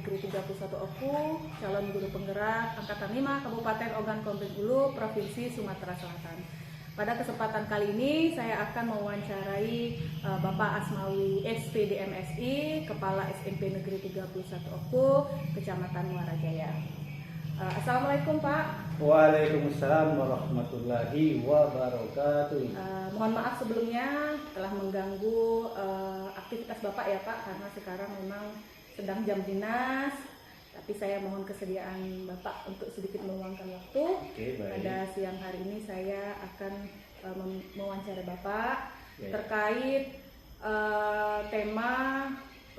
Negeri 31 Oku, calon guru penggerak Angkatan 5 Kabupaten Ogan Komering Ulu, Provinsi Sumatera Selatan. Pada kesempatan kali ini saya akan mewawancarai Bapak Asmawi SPD MSI, Kepala SMP Negeri 31 Oku, Kecamatan Muara Jaya. Assalamualaikum Pak. Waalaikumsalam warahmatullahi wabarakatuh. Mohon maaf sebelumnya telah mengganggu aktivitas Bapak ya Pak, karena sekarang memang sedang jam dinas. Tapi saya mohon kesediaan Bapak untuk sedikit meluangkan waktu. Oke, baik. Pada siang hari ini saya akan mewawancarai Bapak Ya. terkait tema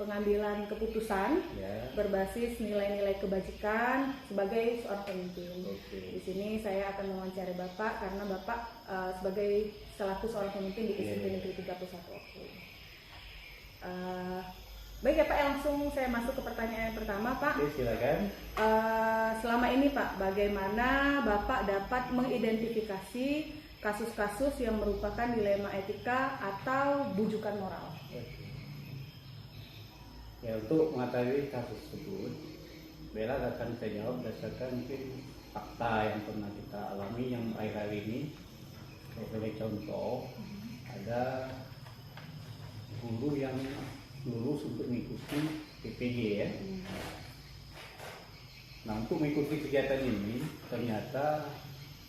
pengambilan keputusan Ya. berbasis nilai-nilai kebajikan sebagai seorang pemimpin. Oke. Di sini saya akan mewawancarai Bapak karena Bapak sebagai selaku seorang pemimpin di SMP Negeri 31 Oku. Baik ya Pak, langsung saya masuk ke pertanyaan yang pertama Pak. Oke, silakan. Selama ini Pak, bagaimana Bapak dapat mengidentifikasi kasus-kasus yang merupakan dilema etika atau bujukan moral? Oke. Ya, untuk mengetahui kasus tersebut, Bella akan saya jawab berdasarkan mungkin fakta yang pernah kita alami yang akhir-akhir ini. Sebagai contoh, ada guru yang lulus untuk mengikuti PPG ya. Nah, untuk mengikuti kegiatan ini ternyata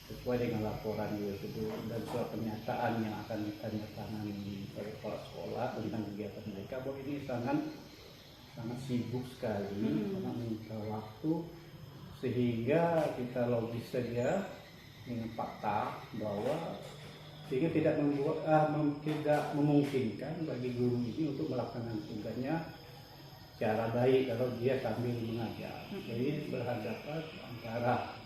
sesuai dengan laporan tersebut dan surat pernyataan yang akan ditandatangani oleh kepala sekolah tentang kegiatan mereka, bahwa ini sangat sibuk sekali, sangat meminta waktu, sehingga kita logis saja dengan fakta bahwa sehingga tidak memungkinkan bagi guru ini untuk melaksanakan tugasnya secara baik kalau dia sambil mengajar. Jadi berhadapan antara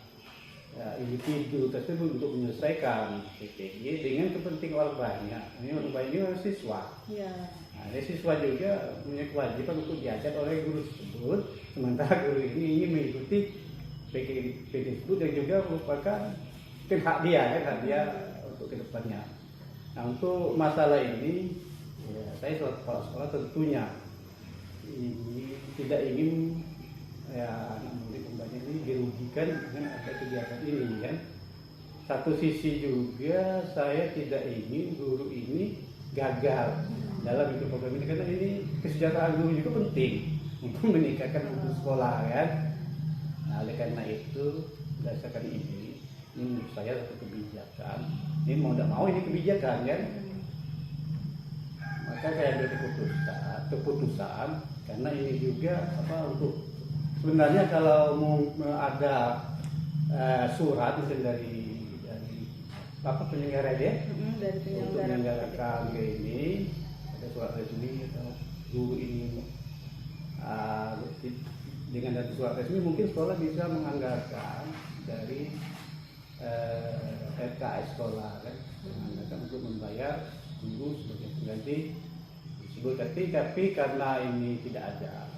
individu tersebut untuk menyelesaikan PPG dengan kepentingan orang banyak. Ini orang banyak ini siswa. Ya. Nah, siswa juga punya kewajiban untuk diajar oleh guru tersebut, sementara guru ini ingin mengikuti PPG tersebut yang juga merupakan hak dia untuk kedepannya. Nah, untuk masalah ini, ya, saya selaku kepala sekolah tentunya ini tidak ingin anak murid banyak ini dirugikan dengan ada kegiatan ini kan. Satu sisi juga saya tidak ingin guru ini gagal dalam ikut program ini, karena ini kesejahteraan guru juga penting untuk meningkatkan mutu sekolah kan. Nah, oleh karena itu berdasarkan ini menurut saya satu kebijakan, ini mau tidak mau ini kebijakan kan. Maka saya ambil keputusan karena ini juga untuk sebenarnya kalau mau ada surat dari penyelenggara dia untuk menyelenggarakan ini, ada surat resmi atau guru ini dengan ada surat resmi, mungkin sekolah bisa menganggarkan dari RKS sekolah kan, menganggarkan untuk membayar guru sebagai pengganti tersebut. Tapi karena ini tidak ada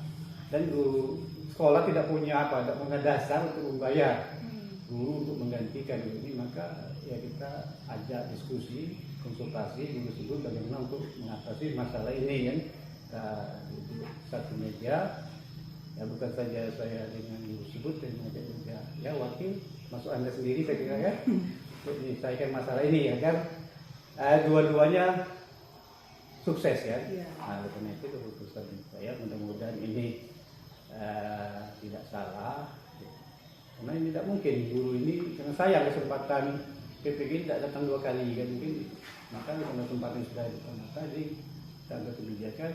dan guru sekolah tidak punya tidak punya dasar untuk membayar guru untuk menggantikan ini, maka ya kita ajak diskusi, konsultasi guru tersebut bagaimana untuk mengatasi masalah ini kan. Kita duduk satu meja, ya bukan saja saya dengan guru tersebut, dan mengajak juga ya wakil masuk Anda sendiri saya kira ya, untuk menyelesaikan masalah ini ya kan. Dua-duanya sukses ya. Nah, karena itu keputusan saya mudah-mudahan ini tidak salah, karena ini tidak mungkin guru ini, karena sayang kesempatan PPG tidak datang dua kali kan, mungkin maka kesempatan sudah datang tadi kita ambil kebijakan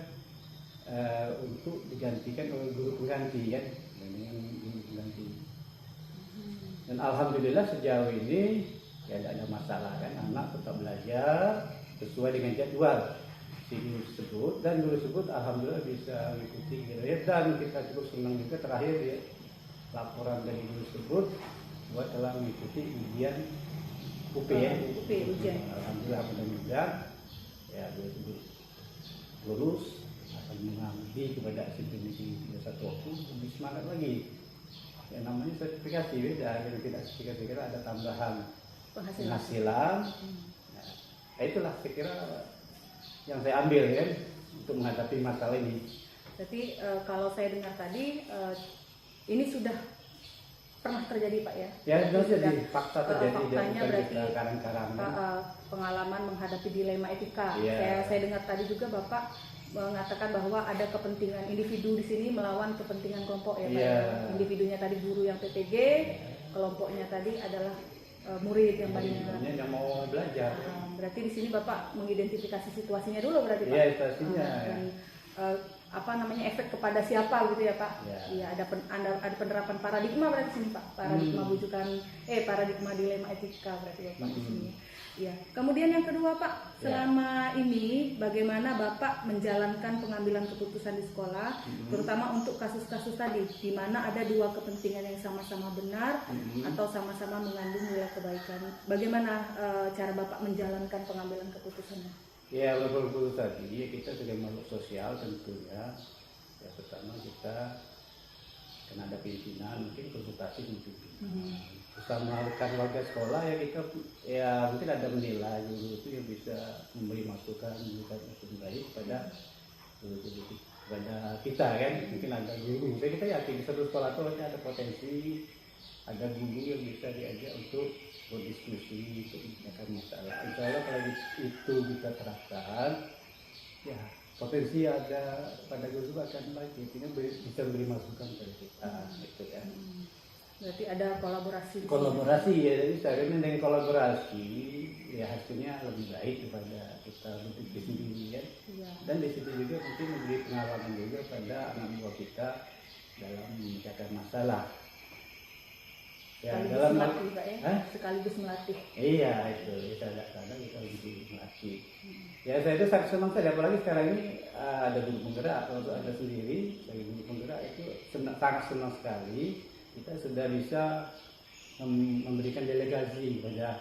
untuk digantikan oleh guru pengganti kan, dengan guru pengganti. Dan alhamdulillah sejauh ini ya tidak ada masalah kan, anak tetap belajar sesuai dengan jadwal si guru tersebut, dan guru tersebut alhamdulillah bisa mengikuti dan kita cukup senang juga terakhir ya laporan dari guru tersebut buat telah mengikuti ujian UP ya. ujian. Alhamdulillah mudah-mudahan ya guru tersebut lulus akan mengabdi kepada SMP Negeri 31 Oku lebih semangat lagi. Ya namanya sertifikasi beda, kalau tidak sertifikasi kira ada tambahan penghasilan. Nah, itulah saya kira yang saya ambil ya untuk menghadapi masalah ini. Berarti kalau saya dengar tadi ini sudah pernah terjadi Pak ya? Ya itu Sudah, jadi fakta terjadi faktanya berarti karang-karangan. pengalaman menghadapi dilema etika. Iya. Saya dengar tadi juga Bapak mengatakan bahwa ada kepentingan individu di sini melawan kepentingan kelompok ya Pak. Iya. Individunya tadi guru yang PPG, kelompoknya tadi adalah murid yang tadinya. Individunya yang mau belajar. Berarti di sini Bapak mengidentifikasi situasinya dulu berarti Pak. Iya, situasinya. Dan apa namanya efek kepada siapa gitu ya Pak? Iya. Iya, ada penerapan paradigma berarti sini Pak. Paradigma bujukan paradigma dilema etika berarti Bapak di sini. Iya. Kemudian yang kedua Pak, selama ini bagaimana Bapak menjalankan pengambilan keputusan di sekolah, terutama untuk kasus-kasus tadi di mana ada dua kepentingan yang sama-sama benar atau sama-sama mengandung nilai kebaikan. Bagaimana cara Bapak menjalankan pengambilan keputusannya? Ya, betul tadi kita sebagai makhluk sosial tentunya ya pertama kita karena ada pimpinan mungkin konsultasi dengan pimpinan bersama rekan warga sekolah ya kita ya mungkin ada menilai guru itu yang bisa memberi masukan baik kepada kita kan mungkin ada guru jadi kita yakin di satu sekolah itu ada potensi ada guru yang bisa diajak untuk berdiskusi untuk menyelesaikan masalah. Insya Allah kalau itu kita terapkan, ya potensi ada pada guru akan lagi, ini bisa beri masukan kepada kita, gitu kan. Berarti ada kolaborasi. Kolaborasi ya, jadi seharusnya dengan kolaborasi ya hasilnya lebih baik daripada kita berpikir sendiri kan. Iya. Dan di situ juga mungkin memberi pengalaman juga pada anak buah kita dalam menyelesaikan masalah. Ya, Sekaligus melatih Pak ya? Sekaligus melatih. Iya itu, kadang-kadang kita lebih melatih. Ya saya itu sangat senang saja, apalagi sekarang ini ada guru penggerak, kalau ada sendiri, sebagai guru penggerak itu sangat senang sekali. Kita sudah bisa memberikan delegasi pada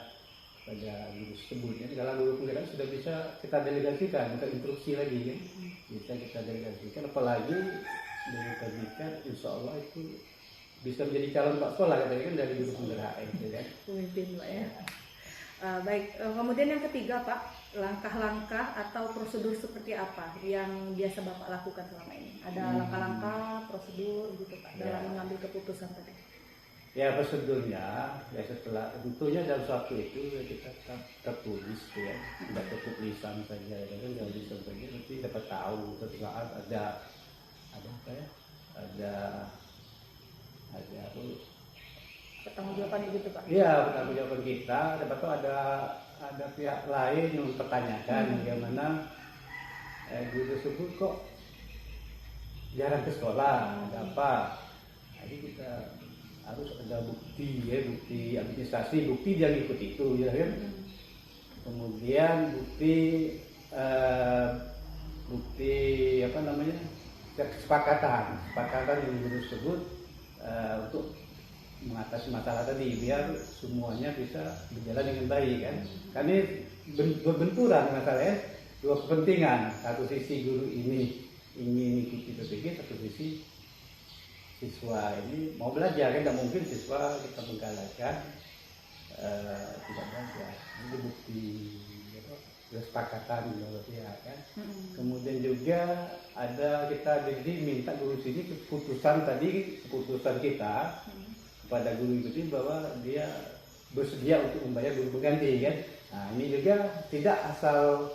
guru tersebut. Jadi kalau guru penggerak sudah bisa kita delegasikan, bukan instruksi lagi kan. Bisa kita delegasikan, apalagi delegasikan, insya Allah itu bisa menjadi calon pak sekolah katanya kan dari guru penggerak itu kan. Pemimpin Pak ya. Baik, kemudian yang ketiga Pak, langkah-langkah atau prosedur seperti apa yang biasa Bapak lakukan selama ini? Ada langkah-langkah, prosedur gitu Pak dalam mengambil keputusan tadi? Ya prosedurnya, ya setelah tentunya dalam suatu itu ya kita tertulis ya, tidak cukup lisan saja, ya kan dalam lisan saja nanti dapat tahu suatu saat ada apa ya, ada pertanggungjawaban gitu Pak? Iya, pertanggungjawaban kita. Dapat tuh ada pihak lain yang mempertanyakan bagaimana guru tersebut kok jarang ke sekolah, ada apa? Jadi kita harus ada bukti ya, bukti administrasi, bukti dia ngikut itu ya kan. Kemudian bukti apa namanya? kesepakatan yang guru tersebut untuk mengatasi masalah tadi biar semuanya bisa berjalan dengan baik kan. Karena berbenturan masalahnya dua kepentingan. Satu sisi guru ini ingin ikuti PPG, satu sisi siswa ini mau belajar kan, tidak mungkin siswa kita menggalakkan tidak belajar. Ini bukti kesepakatan dua pihak kan. Kemudian juga ada kita jadi minta guru sini keputusan kita kepada guru itu bahwa dia bersedia untuk membayar guru pengganti kan. Nah ini juga tidak asal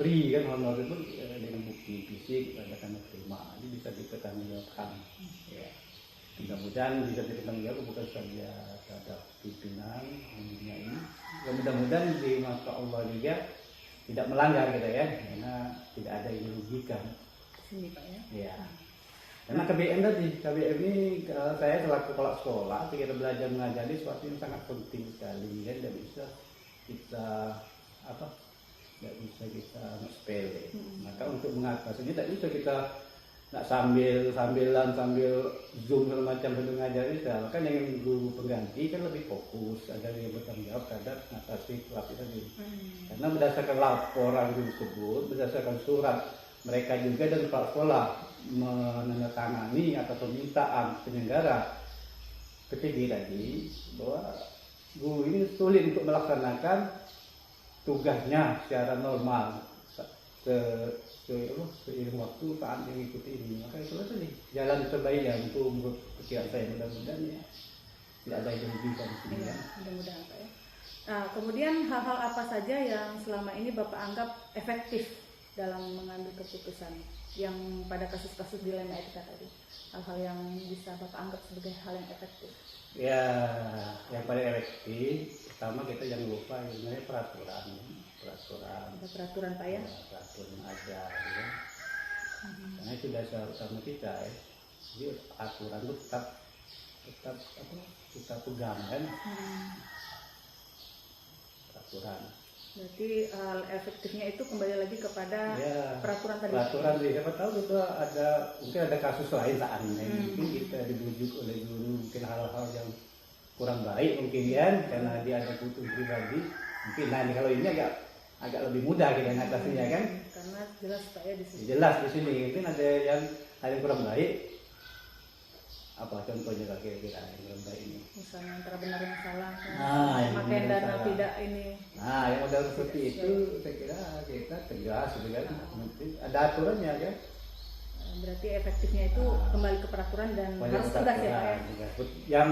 beri kan honor itu dengan bukti fisik ada karena terima ini bisa dipertanggungjawabkan. Ya. Mudah-mudahan bisa dipertanggungjawabkan bukan saja terhadap pimpinan dunia ini. Ya, mudah-mudahan di mata Allah juga tidak melanggar gitu ya, karena tidak ada yang dirugikan. Sini Pak ya. Ya. Karena KBM ini saya selaku kepala sekolah, kita belajar mengajari sesuatu yang sangat penting sekali, ya tidak bisa kita sepele. Maka untuk mengatasinya tidak bisa kita nggak sambil zoom segala macam sambil ngajari kan yang guru pengganti kan lebih fokus agar dia bertanggung jawab terhadap mengatasi lapisan ini. Karena berdasarkan laporan guru tersebut, berdasarkan surat mereka juga dan kepala sekolah menandatangani atau permintaan penyelenggara PPG tadi bahwa guru ini sulit untuk melaksanakan tugasnya secara normal seiring waktu taat mengikuti ini, maka itulah tadi jalan terbaik ya untuk menurut pikiran saya. Mudah-mudahan ya tidak ada yang dirugikan di sini Iya, ya. mudah-mudahan Pak ya. Nah, kemudian hal-hal apa saja yang selama ini Bapak anggap efektif dalam mengambil keputusan yang pada kasus-kasus dilema etika tadi? Hal-hal yang bisa Bapak anggap sebagai hal yang efektif? Ya, yang paling efektif pertama kita jangan lupa sebenarnya peraturan. Ada peraturan Pak ya? Ya, peraturan yang ada ya. Karena itu dasar utama kita ya. Jadi aturan itu tetap kita pegang kan, peraturan. Berarti hal efektifnya itu kembali lagi kepada Ya, peraturan tadi. peraturan sih, siapa tahu itu mungkin ada kasus lain saat ini, mungkin kita dibujuk oleh guru mungkin hal-hal yang kurang baik mungkin kan, karena dia ada kebutuhan pribadi mungkin. Nah ini kalau ini agak lebih mudah kita ngatasinya kan. Karena jelas Pak ya di sini. Jelas di sini mungkin ada yang hal yang kurang baik. Apa contohnya kira-kira yang kurang baik ini? Misalnya antara benar dan salah, kan? Yang Pakai benar dan dana salah. tidak ini. Nah, yang model seperti itu saya kira kita tegas gitu kan. Mungkin ada aturannya kan. Berarti efektifnya itu kembali ke peraturan dan Banyak harus tegas ya Pak ya. peraturan. Yang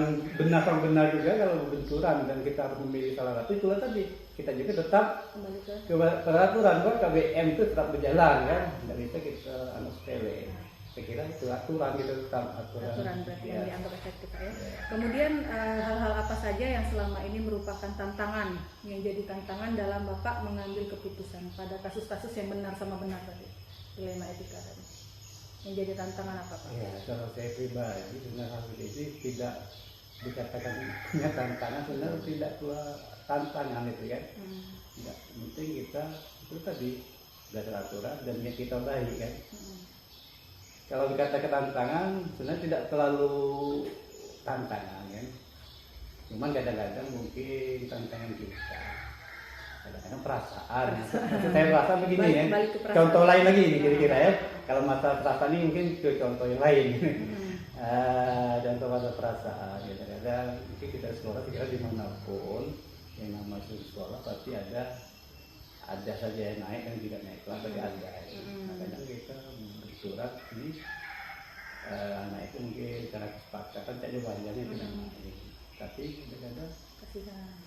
benar juga kalau benturan dan kita harus memilih salah satu, itulah tadi kita juga tetap Kembali ke ke peraturan kan, KBM itu tetap berjalan kan, nggak bisa kita sepele. Saya kira itu aturan, kita tetap aturan berarti Ya. yang dianggap efektif Pak ya. Kemudian hal-hal apa saja yang selama ini merupakan tantangan, yang jadi tantangan dalam Bapak mengambil keputusan pada kasus-kasus yang benar sama benar tadi, dilema etika tadi. Yang jadi tantangan apa Pak? Ya, kalau saya pribadi sebenarnya hal ini tidak dikatakan punya tantangan, sebenarnya tidak pula tantangan itu kan. Tidak, penting kita itu tadi berdasar aturan dan yang kita baik kan. Kalau dikatakan tantangan, sebenarnya tidak terlalu tantangan kan. Cuman kadang-kadang mungkin tantangan kita, kadang-kadang perasaan. Maksud saya perasaan begini ya. Balik ke perasaan. Contoh lain lagi ini kira-kira ya. Kalau masalah perasaan ini mungkin ke contoh yang lain. Contoh pada perasaan. Kadang-kadang mungkin kita sekolah kira dimanapun yang namanya sekolah pasti ada saja yang naik dan tidak naik kelas tapi ada. Nah, kadang kita bersurat ini anak itu mungkin karena kesepakatan saja wajarnya tidak naik. Tapi kadang-kadang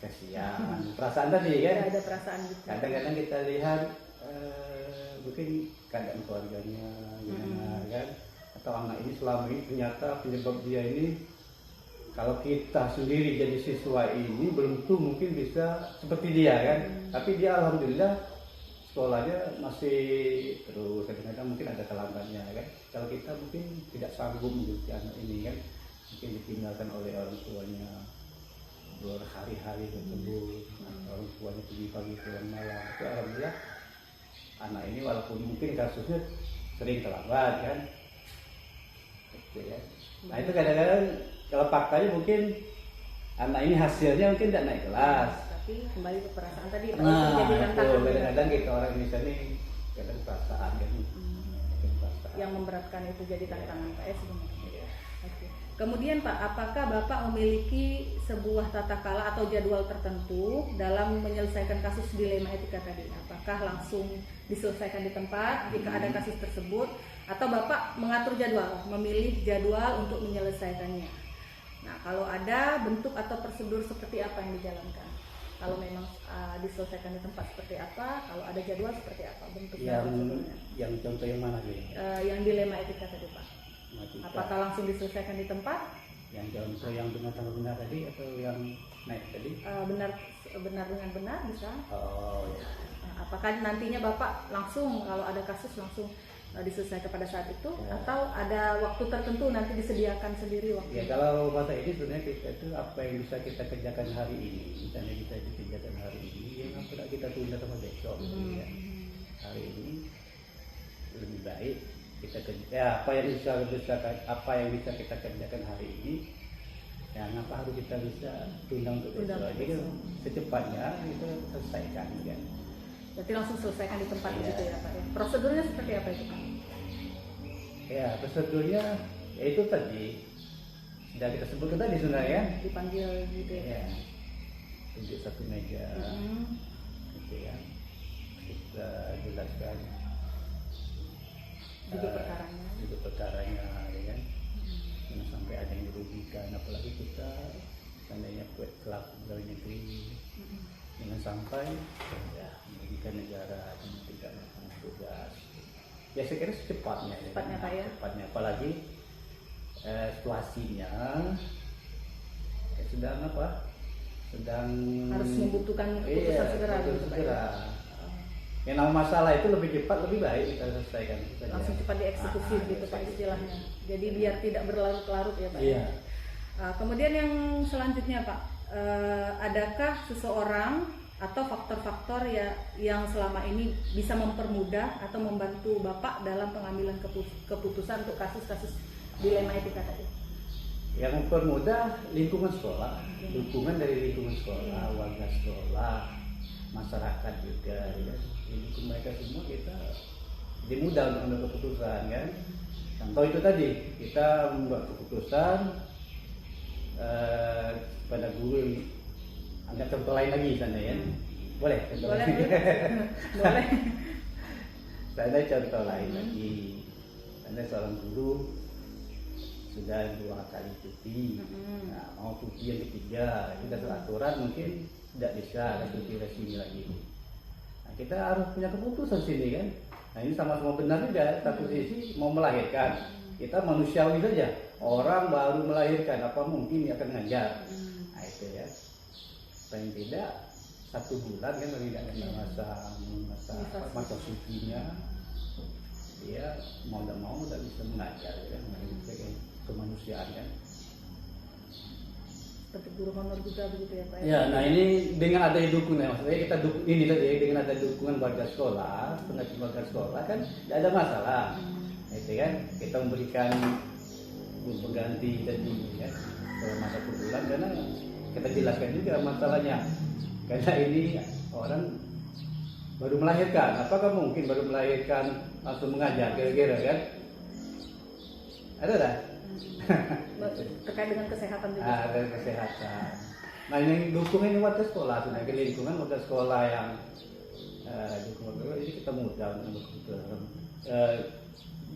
kasihan perasaan tadi kan. Ada perasaan gitu. Kadang-kadang kita lihat mungkin keadaan keluarganya gimana kan, atau anak ini selama ini ternyata penyebab dia ini, kalau kita sendiri jadi siswa ini belum tentu mungkin bisa seperti dia kan. Tapi dia alhamdulillah sekolahnya masih terus, kadang-kadang mungkin ada terlambatnya kan. Kalau kita mungkin tidak sanggup mengikuti anak ini kan, mungkin ditinggalkan oleh orang tuanya berhari-hari tersebut, orang tuanya pergi pagi pulang malam. Tapi alhamdulillah anak ini walaupun mungkin kasusnya sering terlambat kan, gitu ya. Nah itu kadang-kadang kalau faktanya mungkin anak ini hasilnya mungkin tidak naik kelas. Tapi kembali ke perasaan tadi Pak, Nah itu jadi itu tantangan kadang-kadang kita orang Indonesia ini kadang perasaan kan, perasaan. yang memberatkan itu jadi tantangan Pak ya sebenarnya. Oke. Kemudian Pak, apakah Bapak memiliki sebuah tata kala atau jadwal tertentu dalam menyelesaikan kasus dilema etika tadi? Apakah langsung diselesaikan di tempat jika ada kasus tersebut, atau Bapak mengatur jadwal, memilih jadwal untuk menyelesaikannya? Nah, kalau ada bentuk atau prosedur seperti apa yang dijalankan? Kalau memang diselesaikan di tempat seperti apa? Kalau ada jadwal seperti apa bentuknya? Yang contoh yang mana sih? Yang dilema etika tadi Pak. Etika. Apakah langsung diselesaikan di tempat? Yang contoh yang benar tadi atau yang naik tadi? Benar dengan benar bisa. Oh ya. Apakah nantinya Bapak langsung kalau ada kasus langsung diselesaikan pada saat itu, Ya. atau ada waktu tertentu nanti disediakan sendiri waktu? Ya kalau masa ini sebenarnya kita itu apa yang bisa kita kerjakan hari ini, misalnya kita kerjakan hari ini, yang apa kita tunda sama besok. Ya. Hari ini lebih baik kita kerja apa yang bisa kita kerjakan hari ini, yang apa harus kita bisa tunda untuk besok. Jadi secepatnya kita selesaikan kan. Berarti langsung selesaikan di tempat Ya. gitu ya Pak ya. Prosedurnya seperti apa itu Pak? Ya prosedurnya ya itu tadi sudah kita sebutkan tadi sebenarnya. Dipanggil gitu ya. Ya, tunjuk satu meja, gitu ya. Kita jelaskan duduk perkaranya. duduk perkaranya, ya kan. Jangan sampai ada yang dirugikan, apalagi kita seandainya buat pelaku pegawai negeri, jangan sampai ya merugikan negara dan tidak melakukan tugas. Ya saya kira secepatnya, Cepatnya Pak ya. Cepatnya, apalagi situasinya sedang apa? Sedang Harus membutuhkan keputusan segera betul, gitu, Pak, segera. Yang nama masalah itu lebih cepat lebih baik kita selesaikan saja. Langsung cepat dieksekusi gitu Pak istilahnya. Jadi biar tidak berlarut-larut ya Pak. Iya. Kemudian yang selanjutnya Pak, adakah seseorang atau faktor-faktor ya yang selama ini bisa mempermudah atau membantu Bapak dalam pengambilan keputusan untuk kasus-kasus dilema etika tadi? Yang mempermudah lingkungan sekolah, dukungan dari lingkungan sekolah, warga sekolah, masyarakat juga, ya. Dukung mereka semua, kita jadi mudah untuk mengambil keputusan, kan. Contoh itu tadi, kita membuat keputusan pada guru, ada contoh lain lagi sana ya, boleh? Contoh Boleh, lain. boleh. Saya ada contoh lain lagi, ada seorang guru sudah 2 kali cuti, nah, mau cuti yang ketiga, kita aturan mungkin tidak bisa ada cuti resmi lagi. Nah, kita harus punya keputusan sini kan. Nah ini sama-sama benar juga, satu sisi mau melahirkan, kita manusiawi saja, orang baru melahirkan, apa mungkin dia akan ngajar. Nah itu ya, paling tidak 1 bulan kan paling tidak ada masa cutinya, dia mau tidak mau tidak bisa mengajar kan, kemanusiaan kan. Seperti guru honor juga begitu ya Pak? Ya, nah ini dengan ada dukungan, maksudnya kita ini tadi dengan ada dukungan warga sekolah, pengajar warga sekolah kan tidak ada masalah, itu kan kita memberikan pengganti tadi kan selama 1 bulan karena kita jelaskan juga masalahnya, karena ini orang baru melahirkan, apakah mungkin baru melahirkan langsung mengajar kira-kira kan? Ada dah. Terkait dengan kesehatan juga. Ada kesehatan. Nah ini dukungan ini warga sekolah, sebenarnya lingkungan warga sekolah yang dukung warga, ini kita mudah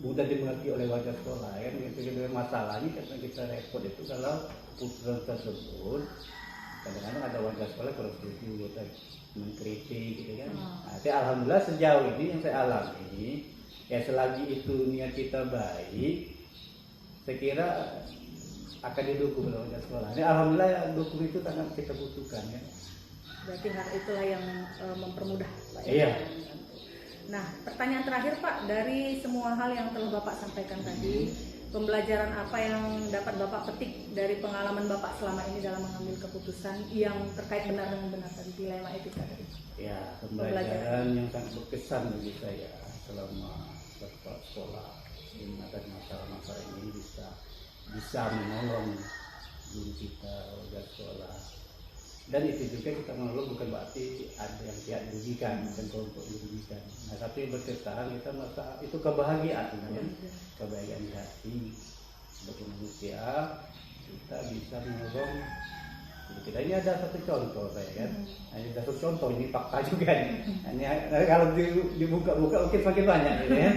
mudah dimengerti oleh warga sekolah. Kan kita masalahnya karena kita repot itu kalau keputusan tersebut kadang-kadang ada warga sekolah kurang setuju, mengkritik, gitu kan. Nah, tapi alhamdulillah sejauh ini yang saya alami, ya selagi itu niat kita baik, saya kira akan didukung oleh warga sekolah. Ini alhamdulillah dukung itu sangat kita butuhkan ya. Berarti hal itulah yang mempermudah Pak. Iya. Nah, pertanyaan terakhir Pak, dari semua hal yang telah Bapak sampaikan tadi, pembelajaran apa yang dapat Bapak petik dari pengalaman Bapak selama ini dalam mengambil keputusan yang terkait benar dengan benar tadi, dilema etika tadi? Ya, pembelajaran yang sangat berkesan bagi saya selama sekolah. Mengenai masalah-masalah ini bisa menolong guru kita, warga sekolah, dan itu juga kita menolong bukan berarti ada yang tidak dirugikan, bukan kelompok dirugikan. Nah tapi berkesan kita merasa itu kebahagiaan, kebahagiaan di hati sebagai manusia kita bisa menolong. Kita ini ada satu contoh saya kan, ini satu contoh, ini fakta juga nih. Ini kalau dibuka-buka mungkin semakin banyak gitu ya.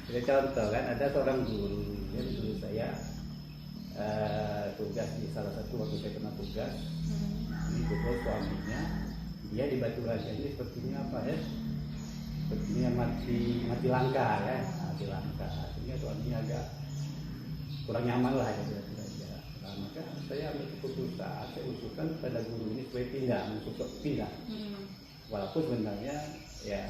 Jadi contoh kan, ada seorang guru, dia dulu saya tugas di salah satu waktu saya kena tugas, ini betul suaminya, dia di Batu Raja ini sepertinya apa ya, sepertinya mati langka ya, mati langka, artinya suaminya agak kurang nyaman lah ya di Batu Raja. Nah, maka saya ambil keputusan, saya usulkan pada guru ini supaya pindah, walaupun sebenarnya ya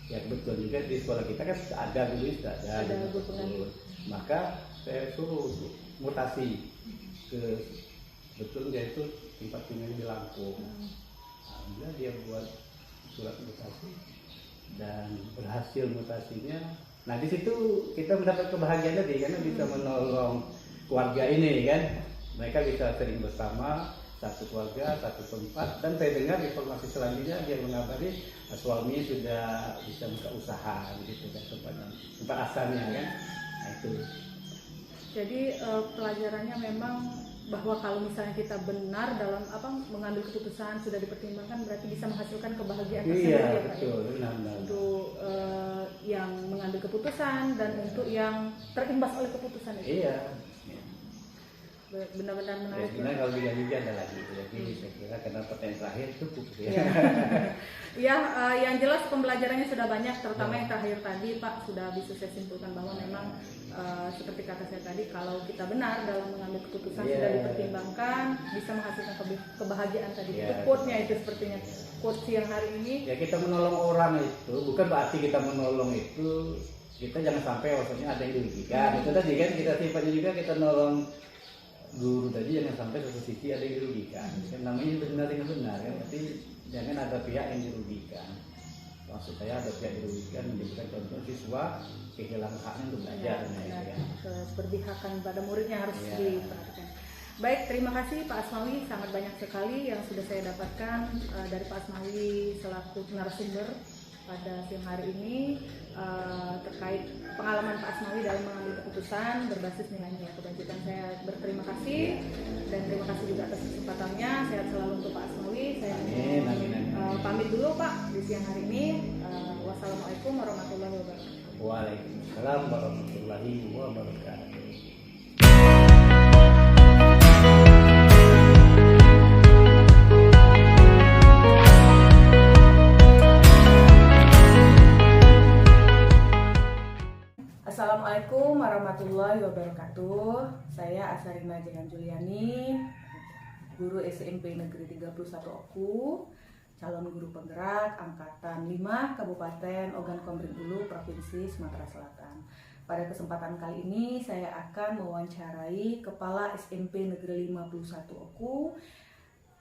kebetulan juga di sekolah kita kan sudah ada dulu, sudah ada guru. Maka saya suruh mutasi ke betul dia itu tempat tinggal di Lampung. Alhamdulillah dia buat surat mutasi dan berhasil mutasinya. Nah di situ kita mendapat kebahagiaan tadi karena bisa menolong keluarga ini kan. Mereka bisa sering bersama, satu keluarga, satu tempat, dan saya dengar informasi selanjutnya dia mengabari suaminya sudah bisa buka usaha gitu kan, tempat asalnya kan. Nah itu Jadi pelajarannya memang bahwa kalau misalnya kita benar dalam mengambil keputusan sudah dipertimbangkan berarti bisa menghasilkan kebahagiaan tersendiri Iya, ya Pak ya? betul, benar. Untuk yang mengambil keputusan dan untuk yang terimbas oleh keputusan itu. Iya. Benar-benar Ya, menarik sebenarnya kalau juga ada lagi, jadi saya kira karena pertanyaan terakhir cukup ya. ya. Ya, yang jelas pembelajarannya sudah banyak, terutama Ya. yang terakhir tadi Pak sudah bisa saya simpulkan bahwa memang seperti kata saya tadi, kalau kita benar dalam mengambil keputusan Ya. sudah dipertimbangkan bisa menghasilkan kebahagiaan tadi. Ya. Itu quote-nya itu sepertinya quote yang hari ini. Ya, kita menolong orang itu bukan berarti kita menolong itu kita jangan sampai maksudnya ada yang dirugikan. Itu tadi kan kita sifatnya juga kita nolong guru tadi jangan sampai satu sisi ada yang dirugikan. Kan namanya benar dengan benar kan, berarti jangan ada pihak yang dirugikan. Maksud saya ada pihak dirugikan menjadikan contoh siswa kehilangan haknya untuk belajar. Ya, keberpihakan pada muridnya harus Ya. diperhatikan. Baik, terima kasih Pak Asmawi, sangat banyak sekali yang sudah saya dapatkan dari Pak Asmawi selaku narasumber pada siang hari ini terkait pengalaman Pak Asmawi dalam mengambil keputusan berbasis nilai-nilai kebajikan. Saya berterima kasih dan terima kasih juga atas kesempatannya. Sehat selalu untuk Pak Asmawi. Saya Amin. pamit dulu Pak di siang hari ini. Wassalamualaikum warahmatullahi wabarakatuh. Waalaikumsalam warahmatullahi wabarakatuh. Assalamualaikum warahmatullahi wabarakatuh. Saya Asarina Jehan Juliani, guru SMP Negeri 31 Oku, calon guru penggerak Angkatan 5 Kabupaten Ogan Komering Ulu, Provinsi Sumatera Selatan. Pada kesempatan kali ini saya akan mewawancarai Kepala SMP Negeri 51 Oku,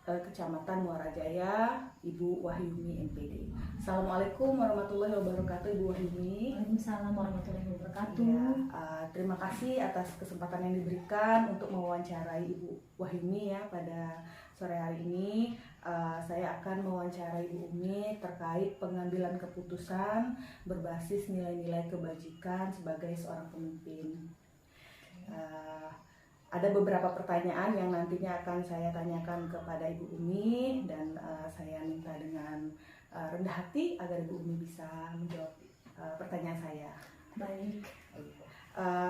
Kecamatan Muara Jaya, Ibu Wahyumi MPD. Assalamualaikum warahmatullahi wabarakatuh, Ibu Wahyumi. Waalaikumsalam warahmatullahi wabarakatuh. Ya, terima kasih atas kesempatan yang diberikan untuk mewawancarai Ibu Wahyumi ya pada sore hari ini. Saya akan mewawancarai Ibu Umi terkait pengambilan keputusan berbasis nilai-nilai kebajikan sebagai seorang pemimpin. Ada beberapa pertanyaan yang nantinya akan saya tanyakan kepada Ibu Umi dan saya minta dengan rendah hati agar Ibu Umi bisa menjawab pertanyaan saya. Baik.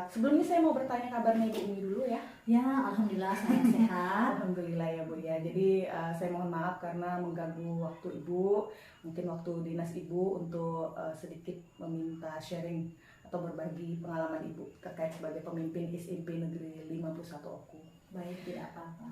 Sebelumnya saya mau bertanya kabarnya Ibu Umi dulu ya. Ya, alhamdulillah saya sehat. Alhamdulillah ya Bu ya. Jadi saya mohon maaf karena mengganggu waktu Ibu, mungkin waktu dinas Ibu untuk sedikit meminta sharing atau berbagi pengalaman Ibu terkait sebagai pemimpin SMP Negeri 51 Oku. Baik, tidak apa-apa.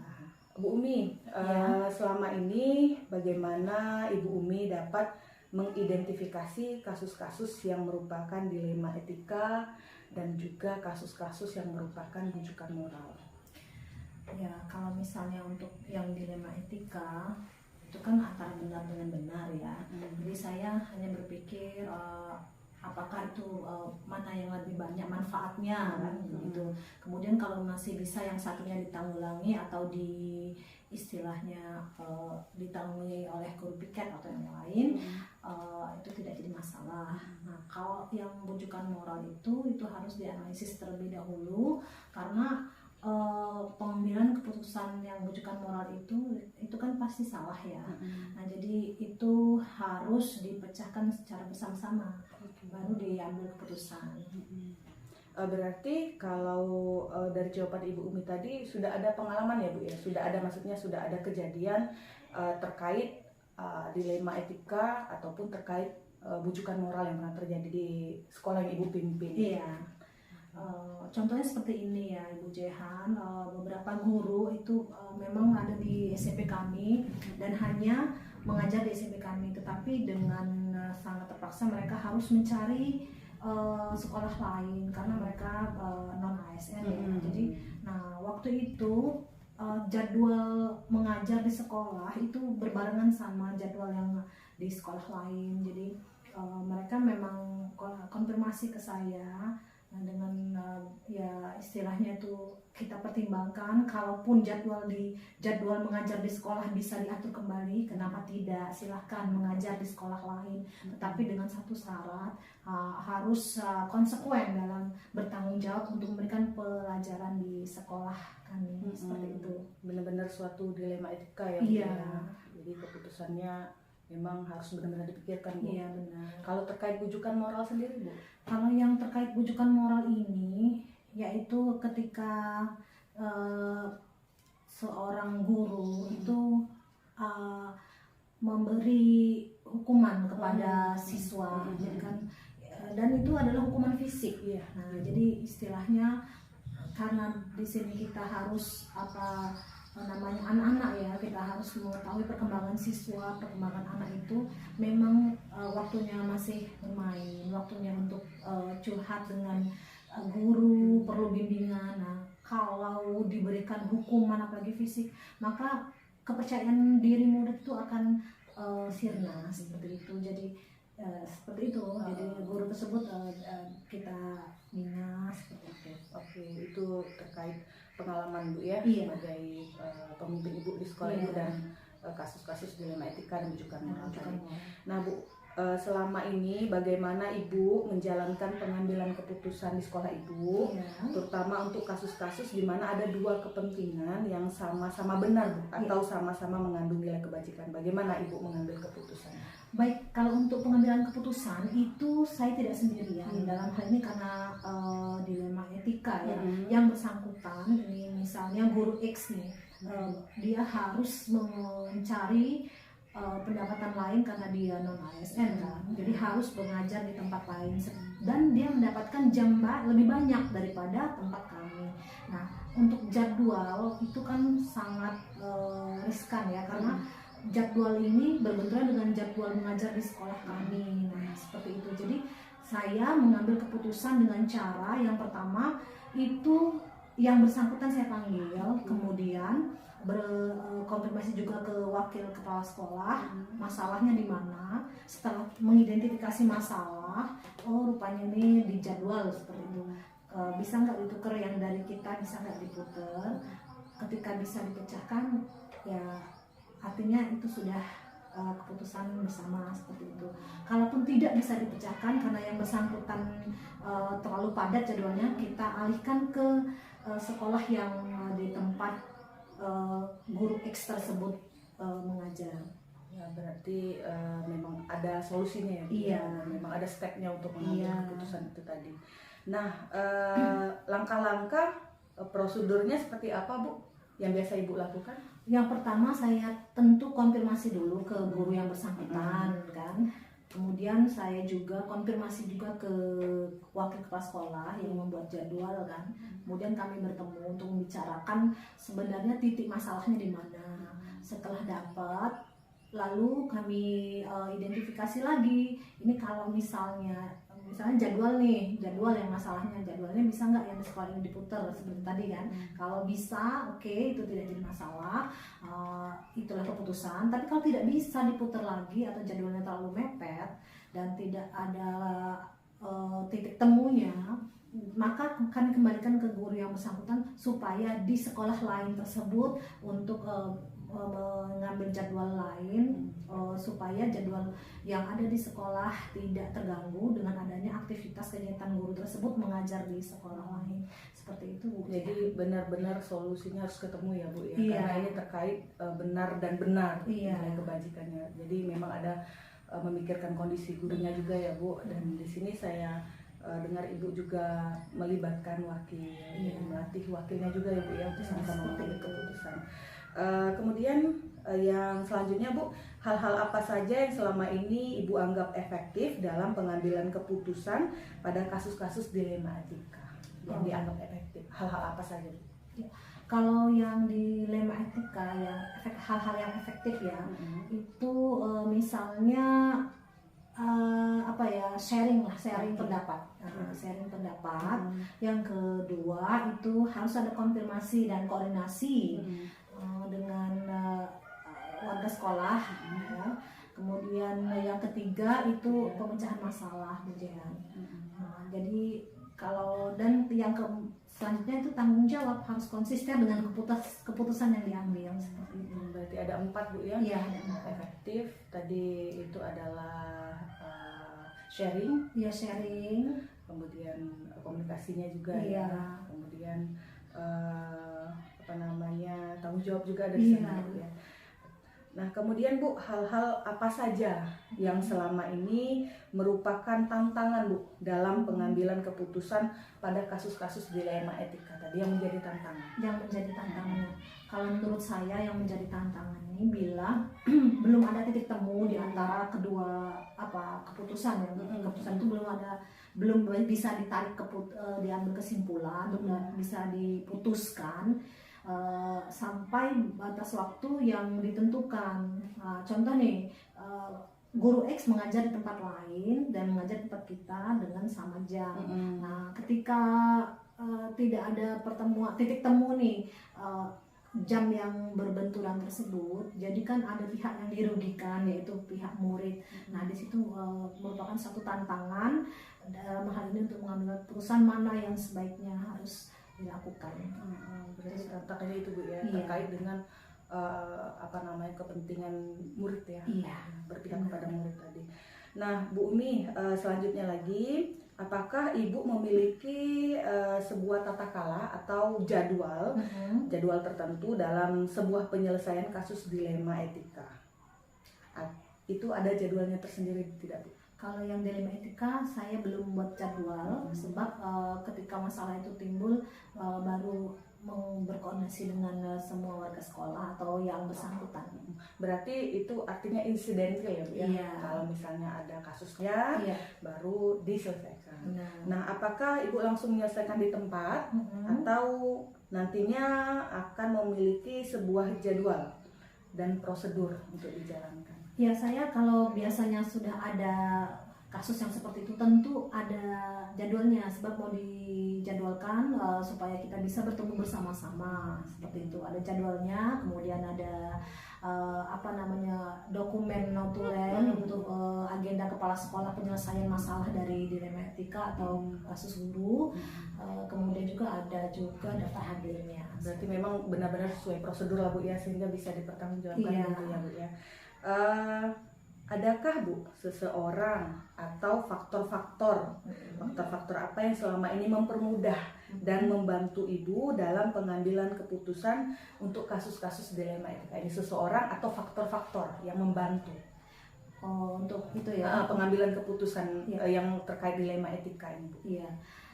Bu Umi, Ya. selama ini bagaimana Ibu Umi dapat mengidentifikasi kasus-kasus yang merupakan dilema etika dan juga kasus-kasus yang merupakan rujukan moral? Ya, kalau misalnya untuk yang dilema etika itu kan antara benar dengan benar ya. Jadi saya hanya berpikir apakah itu mana yang lebih banyak manfaatnya kan gitu. Kemudian kalau masih bisa yang satunya ditanggulangi atau di istilahnya ditanggulangi oleh guru piket atau yang lain, itu tidak jadi masalah. Nah, kalau yang rujukan moral itu harus dianalisis terlebih dahulu karena pengambilan keputusan yang rujukan moral itu kan pasti salah ya. Nah, jadi itu harus dipecahkan secara bersama-sama baru diambil keputusan. Berarti kalau dari jawaban Ibu Umi tadi sudah ada pengalaman ya Bu ya, sudah ada kejadian terkait dilema etika ataupun terkait bujukan moral yang pernah terjadi di sekolah yang Ibu pimpin. Iya. Contohnya seperti ini ya Ibu Jehan, beberapa guru itu memang ada di SMP kami dan hanya mengajar di SMP kami, tetapi dengan sangat terpaksa mereka harus mencari sekolah lain karena mereka non ASN ya. Jadi, nah waktu itu jadwal mengajar di sekolah itu berbarengan sama jadwal yang di sekolah lain. Jadi mereka memang konfirmasi ke saya Nah, dengan ya istilahnya tuh kita pertimbangkan, kalaupun jadwal mengajar di sekolah bisa diatur kembali, kenapa tidak? Silahkan mengajar di sekolah lain, tetapi dengan satu syarat, harus konsekuen dalam bertanggung jawab untuk memberikan pelajaran di sekolah kami. Seperti itu. Benar-benar suatu dilema etika ya Bu, Iya. ya. Jadi keputusannya memang harus benar-benar dipikirkan Bu. Iya, benar. Kalau terkait bujukan moral sendiri Bu? Kalau yang terkait bujukan moral ini, yaitu ketika seorang guru itu memberi hukuman kepada siswa, jadi kan, dan itu adalah hukuman fisik. Iya. Nah, jadi istilahnya karena di sini kita harus namanya anak-anak ya, kita harus mengetahui perkembangan siswa, perkembangan anak itu memang waktunya masih bermain, waktunya untuk curhat dengan guru, perlu bimbingan. Nah, kalau diberikan hukuman apalagi fisik, maka kepercayaan diri murid itu akan sirna seperti itu. Jadi seperti itu. Jadi guru tersebut kita bina seperti itu. Oke, itu terkait pengalaman Bu ya, Iya. sebagai pemimpin Ibu di sekolah Iya. Ibu dan kasus-kasus dilema etika dan bujukan moral Bujukan tadi. moral. Nah Bu, selama ini bagaimana Ibu menjalankan pengambilan keputusan di sekolah Ibu, Iya. terutama untuk kasus-kasus di mana ada dua kepentingan yang sama-sama benar Bu, atau sama-sama mengandung nilai kebajikan. Bagaimana Ibu mengambil keputusan? Baik, kalau untuk pengambilan keputusan itu saya tidak sendirian dalam hal ini karena dilema etika ya. Yang bersangkutan ini misalnya guru X nih, dia harus mencari pendapatan lain karena dia non ASN kan, jadi harus mengajar di tempat lain dan dia mendapatkan jam lebih banyak daripada tempat kami. Nah, untuk jadwal itu kan sangat riskan ya, karena jadwal ini berbenturan dengan jadwal mengajar di sekolah kami. Nah, seperti itu. Jadi saya mengambil keputusan dengan cara yang pertama itu yang bersangkutan saya panggil, kemudian berkonfirmasi juga ke wakil kepala sekolah masalahnya di mana. Setelah mengidentifikasi masalah, oh rupanya ini di jadwal seperti itu. Bisa nggak ditukar yang dari kita, bisa nggak diputer? Ketika bisa dipecahkan, ya artinya itu sudah keputusan bersama seperti itu. Kalaupun tidak bisa dipecahkan karena yang bersangkutan terlalu padat jadwalnya, kita alihkan ke sekolah yang di tempat guru X tersebut mengajar. Ya, berarti memang ada solusinya ya Bu? Iya. Memang ada stepnya untuk mengambil Iya. keputusan itu tadi. Nah, langkah-langkah prosedurnya seperti apa Bu yang biasa Ibu lakukan? Yang pertama saya tentu konfirmasi dulu ke guru yang bersangkutan kan. Kemudian saya juga konfirmasi juga ke wakil kepala sekolah yang membuat jadwal kan. Kemudian kami bertemu untuk membicarakan sebenarnya titik masalahnya di mana. Setelah dapat, lalu kami identifikasi lagi. Ini kalau misalnya jadwal nih, jadwal yang masalahnya, jadwalnya bisa nggak yang di sekolah ini diputar seperti tadi kan. Kalau bisa, oke, itu tidak jadi masalah, itulah keputusan. Tapi kalau tidak bisa diputar lagi atau jadwalnya terlalu mepet dan tidak ada titik temunya, maka kami kembalikan ke guru yang bersangkutan supaya di sekolah lain tersebut untuk mengambil jadwal lain supaya jadwal yang ada di sekolah tidak terganggu dengan adanya aktivitas kegiatan guru tersebut mengajar di sekolah lain. Seperti itu Bu. Jadi benar-benar solusinya harus ketemu ya Bu ya. Iya. Karena ini terkait benar dan benar Iya. nilai kebajikannya. Jadi memang ada memikirkan kondisi gurunya juga ya Bu. Dan di sini saya dengar Ibu juga melibatkan wakil, Iya. melatih wakilnya juga ya Bu ya untuk sama-sama Seperti mengambil itu. keputusan. Kemudian yang selanjutnya Bu, hal-hal apa saja yang selama ini Ibu anggap efektif dalam pengambilan keputusan pada kasus-kasus dilema etika yang dianggap efektif? Hal-hal apa saja Bu? Kalau yang dilema etika ya hal-hal yang efektif ya itu misalnya sharing pendapat. Sharing pendapat. Yang kedua itu harus ada konfirmasi dan koordinasi dengan warga sekolah ya. Kemudian yang ketiga itu pemecahan masalah. Jadi Kalau dan yang selanjutnya itu tanggung jawab, harus konsisten dengan keputusan yang diambil seperti itu. Berarti ada 4 Bu ya. Iya, ada 4. Efektif tadi itu adalah sharing, Iya, sharing. kemudian komunikasinya juga Iya. ya, kemudian tanggung jawab juga ada di Iya. sana Bu ya. Nah kemudian Bu, hal-hal apa saja yang selama ini merupakan tantangan Bu dalam pengambilan keputusan pada kasus-kasus dilema etika tadi yang menjadi tantangan? Yang menjadi tantangannya, kalau menurut saya yang menjadi tantangan ini bila belum ada titik temu di antara kedua keputusan ya. Keputusan itu belum bisa ditarik diambil kesimpulan, belum bisa diputuskan sampai batas waktu yang ditentukan. Contoh nih, guru X mengajar di tempat lain dan mengajar di tempat kita dengan sama jam. Nah, ketika tidak ada titik temu nih, jam yang berbenturan tersebut, jadi kan ada pihak yang dirugikan, yaitu pihak murid. Nah, di situ merupakan satu tantangan dalam hal ini untuk mengambil keputusan mana yang sebaiknya harus dilakukan. Berarti tantangannya itu Bu ya, Iya. terkait dengan kepentingan murid ya, Iya, berpihak benar. kepada murid tadi. Nah Bu Umi, selanjutnya lagi, apakah Ibu memiliki sebuah tata kala atau jadwal tertentu dalam sebuah penyelesaian kasus dilema etika? Itu ada jadwalnya tersendiri tidak Bu? Kalau yang dilema etika saya belum buat jadwal, sebab ketika masalah itu timbul baru berkoordinasi dengan semua warga sekolah atau yang bersangkutan. Berarti itu artinya insidental ya Bu ya? Iya. Kalau misalnya ada kasusnya Iya. baru diselesaikan. Nah, Nah apakah Ibu langsung menyelesaikan di tempat atau nantinya akan memiliki sebuah jadwal dan prosedur untuk dijalankan? ya saya kalau biasanya sudah ada kasus yang seperti itu tentu ada jadwalnya, sebab mau dijadwalkan supaya kita bisa bertemu bersama-sama seperti itu. Ada jadwalnya, kemudian ada dokumen notulen untuk agenda kepala sekolah penyelesaian masalah dari dilema etika atau kasus guru. Kemudian juga ada data hadirnya. Berarti memang benar-benar sesuai prosedur lah Bu ya, sehingga bisa dipertanggungjawabkan Iya. gitu ya Bu ya. Adakah Bu seseorang atau faktor-faktor apa yang selama ini mempermudah dan membantu Ibu dalam pengambilan keputusan untuk kasus-kasus dilema etika ini? Seseorang atau faktor-faktor yang membantu Untuk itu ya. pengambilan keputusan Iya. yang terkait dilema etika ini Bu? Iya,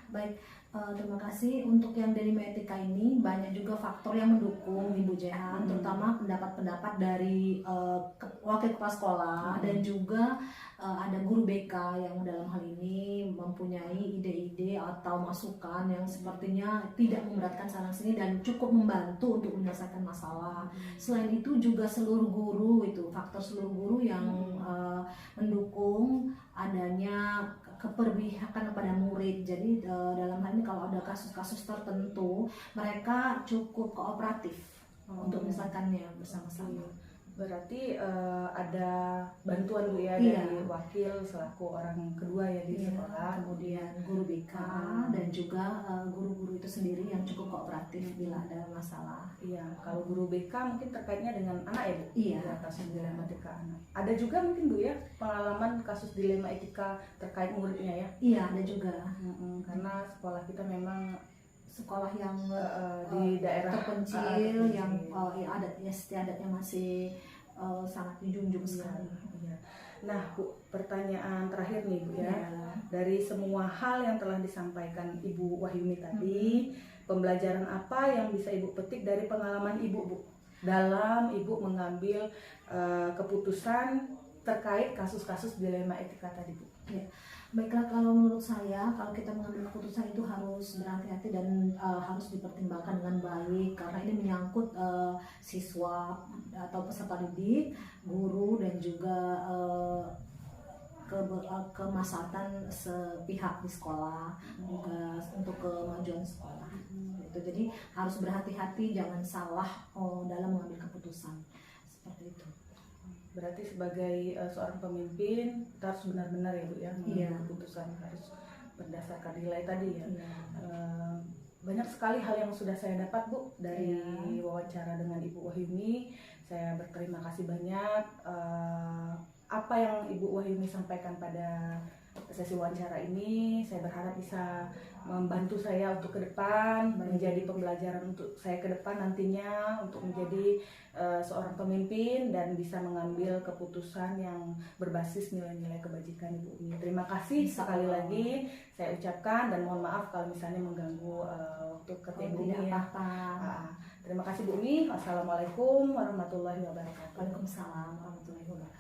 baik. Terima kasih. Untuk yang dilema etika ini banyak juga faktor yang mendukung Ibu Jehan, terutama pendapat-pendapat dari wakil kepala sekolah dan juga ada guru BK yang dalam hal ini mempunyai ide-ide atau masukan yang sepertinya tidak memberatkan sana sini dan cukup membantu untuk menyelesaikan masalah. Selain itu juga seluruh guru, itu faktor seluruh guru yang mendukung adanya keperpihakan kepada murid. Jadi dalam hal ini kalau ada kasus-kasus tertentu mereka cukup kooperatif untuk menyelesaikannya bersama-sama. Berarti ada bantuan Bu ya Iya. dari wakil selaku orang kedua ya di Iya, sekolah. kemudian guru BK dan juga guru-guru itu sendiri yang cukup kooperatif bila ada masalah. Iya, kalau guru BK mungkin terkaitnya dengan anak ya Bu? Iya. Kasus dilema etika anak. Ada juga mungkin Bu ya pengalaman kasus dilema etika terkait muridnya ya? Iya, ada juga Karena sekolah kita memang sekolah yang di daerah terpencil, yang adat istiadatnya masih sangat dijunjung sekali. Iya. Nah Bu, pertanyaan terakhir nih Bu ya. Iya. Dari semua hal yang telah disampaikan Ibu Wahyumi tadi, pembelajaran apa yang bisa Ibu petik dari pengalaman Ibu Bu dalam Ibu mengambil keputusan terkait kasus-kasus dilema etika tadi Bu? Ya. Baiklah, kalau menurut saya kalau kita mengambil keputusan itu harus berhati-hati dan harus dipertimbangkan dengan baik, karena ini menyangkut siswa atau peserta didik, guru dan juga kemaslahatan sepihak di sekolah, juga untuk kemajuan sekolah. Gitu. Jadi harus berhati-hati, jangan salah dalam mengambil keputusan seperti itu. Berarti sebagai seorang pemimpin kita harus benar-benar ya Bu ya mengambil Iya. keputusan, harus berdasarkan nilai tadi ya. Iya. Banyak sekali hal yang sudah saya dapat Bu dari Iya. wawancara dengan Ibu Wahyumi. Saya berterima kasih banyak apa yang Ibu Wahyumi sampaikan pada sesi wawancara ini. Saya berharap bisa membantu saya untuk ke depan, menjadi pembelajaran untuk saya ke depan nantinya untuk menjadi seorang pemimpin dan bisa mengambil keputusan yang berbasis nilai-nilai kebajikan Ibu Umi. Terima kasih sekali lagi saya ucapkan dan mohon maaf kalau misalnya mengganggu waktu kerja Ibu Umi ya. Terima kasih Bu Umi. Wassalamualaikum warahmatullahi wabarakatuh. Waalaikumsalam warahmatullahi wabarakatuh.